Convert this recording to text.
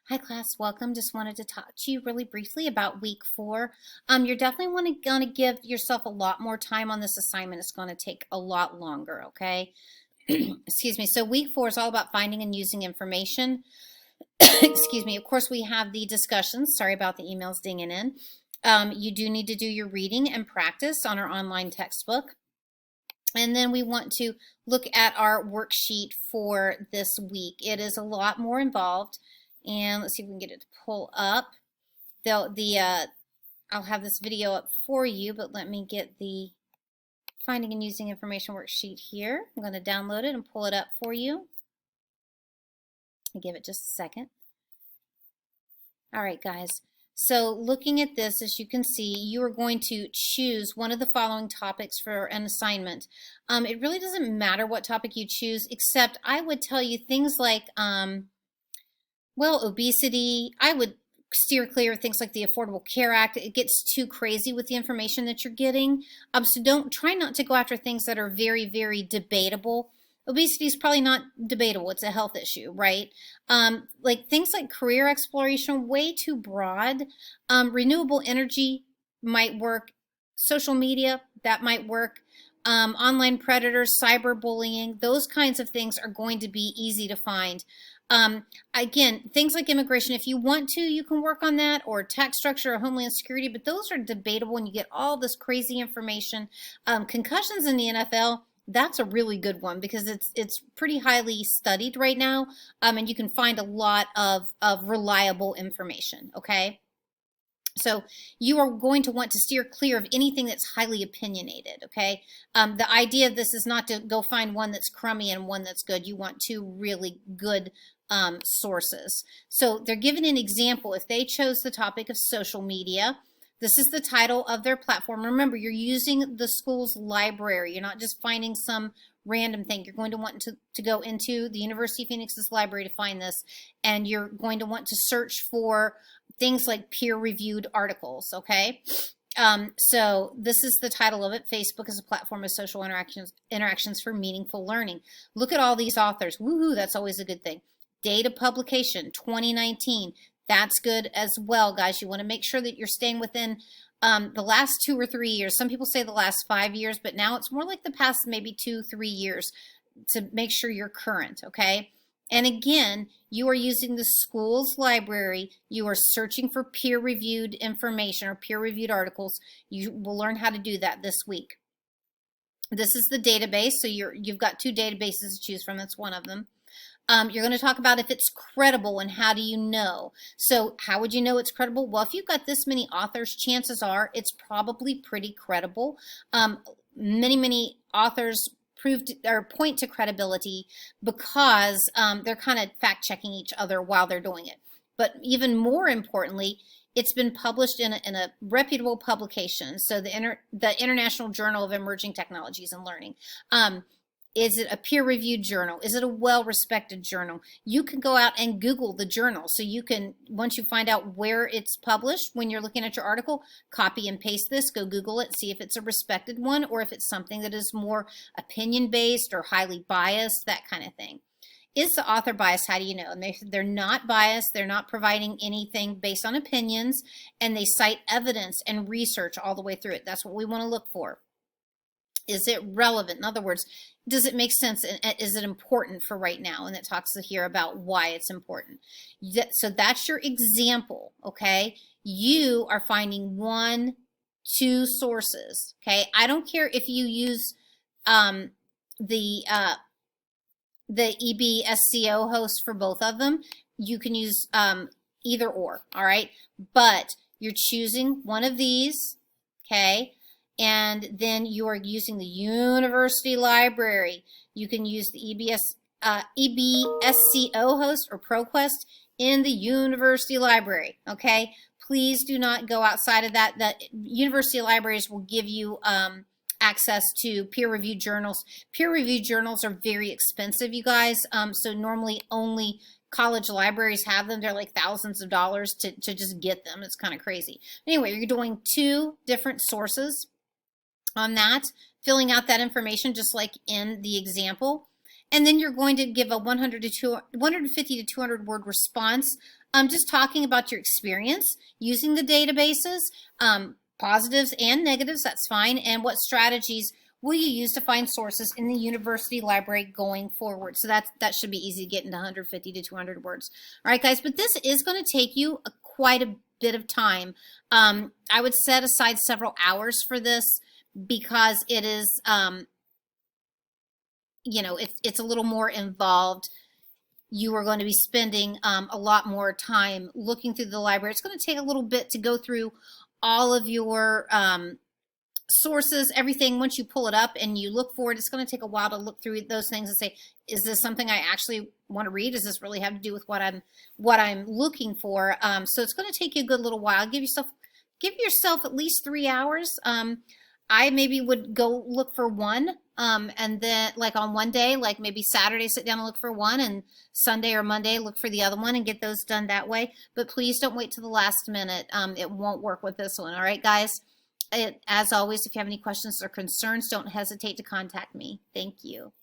Hi class, welcome. Just wanted to talk to you really briefly about week 4. You're definitely going to give yourself a lot more time on this assignment. It's going to take a lot longer, okay? Excuse me. So week 4 is all about finding and using information. Excuse me. Of course, we have the discussions. Sorry about the emails dinging in. You do need to do your reading and practice on our online textbook. And then we want to look at our worksheet for this week. It is a lot more involved. And let's see if we can get it to pull up. I'll have this video up for you, but let me get the finding and using information worksheet here. I'm going to download it and pull it up for you. I'll give it just a second. All right, guys. So looking at this, as you can see, you are going to choose one of the following topics for an assignment. It really doesn't matter what topic you choose, except I would tell you things like well, obesity. I would steer clear of things like the Affordable Care Act. It gets too crazy with the information that you're getting. So try not to go after things that are very, very debatable. Obesity is probably not debatable. It's a health issue, right? Like things like career exploration, way too broad. Renewable energy might work. Social media, that might work. Online predators, cyberbullying, those kinds of things are going to be easy to find. Again, things like immigration, if you want to, you can work on that, or tax structure or homeland security, but those are debatable and you get all this crazy information. Concussions in the NFL, that's a really good one because it's pretty highly studied right now, and you can find a lot of reliable information, okay? So you are going to want to steer clear of anything that's highly opinionated, okay? The idea of this is not to go find one that's crummy and one that's good. You want two really good sources. So they're given an example. If they chose the topic of social media, this is the title of their platform. Remember, you're using the school's library. You're not just finding some random thing. You're going to want to go into the University of Phoenix's library to find this, and you're going to want to search for things like peer-reviewed articles, okay? So this is the title of it. Facebook is a platform of social interactions for meaningful learning. Look at all these authors. Woohoo, that's always a good thing. Date of publication, 2019. That's good as well, guys. You want to make sure that you're staying within the last 2 or 3 years. Some people say the last 5 years, but now it's more like the past maybe 2-3 years to make sure you're current, okay? And again, you are using the school's library. You are searching for peer-reviewed information or peer-reviewed articles. You will learn how to do that this week. This is the database, so you've got 2 databases to choose from. That's one of them. You're going to talk about if it's credible and how do you know. So how would you know it's credible? Well, if you've got this many authors, chances are it's probably pretty credible. Many authors point to credibility because they're kind of fact-checking each other while they're doing it. But even more importantly, it's been published in a reputable publication, so the International Journal of Emerging Technologies and Learning. Is it a peer-reviewed journal? Is it a well-respected journal? You can go out and Google the journal. So you can, once you find out where it's published, when you're looking at your article, copy and paste this, go Google it, see if it's a respected one or if it's something that is more opinion-based or highly biased, that kind of thing. Is the author biased? How do you know? And they're not biased. They're not providing anything based on opinions, and they cite evidence and research all the way through it. That's what we want to look for. Is it relevant? In other words, does it make sense? And is it important for right now? And it talks here about why it's important. So that's your example, okay? You are finding 1, 2 sources, okay? I don't care if you use the EBSCO host for both of them. You can use either or, all right? But you're choosing one of these, okay? And then you are using the university library. You can use the EBSCO host or ProQuest in the university library, okay? Please do not go outside of that. The university libraries will give you access to peer-reviewed journals. Peer-reviewed journals are very expensive, you guys, so normally only college libraries have them. They're like thousands of dollars to just get them. It's kind of crazy. Anyway, you're doing 2 different sources on that, filling out that information just like in the example. And then you're going to give a 150 to 200 word response, just talking about your experience using the databases, positives and negatives, that's fine, and what strategies will you use to find sources in the university library going forward. So that should be easy to get into 150 to 200 words. All right, guys, but this is going to take you quite a bit of time. I would set aside several hours for this because it is, you know, it's a little more involved. You are going to be spending a lot more time looking through the library. It's going to take a little bit to go through all of your sources, everything. Once you pull it up and you look for it, it's going to take a while to look through those things and say, is this something I actually want to read? Does this really have to do with what I'm looking for? So it's going to take you a good little while. Give yourself at least 3 hours. I maybe would go look for one, and then like on one day, like maybe Saturday, sit down and look for one, and Sunday or Monday look for the other one and get those done that way. But please don't wait till the last minute. It won't work with this one. All right, guys? As always, if you have any questions or concerns, don't hesitate to contact me. Thank you.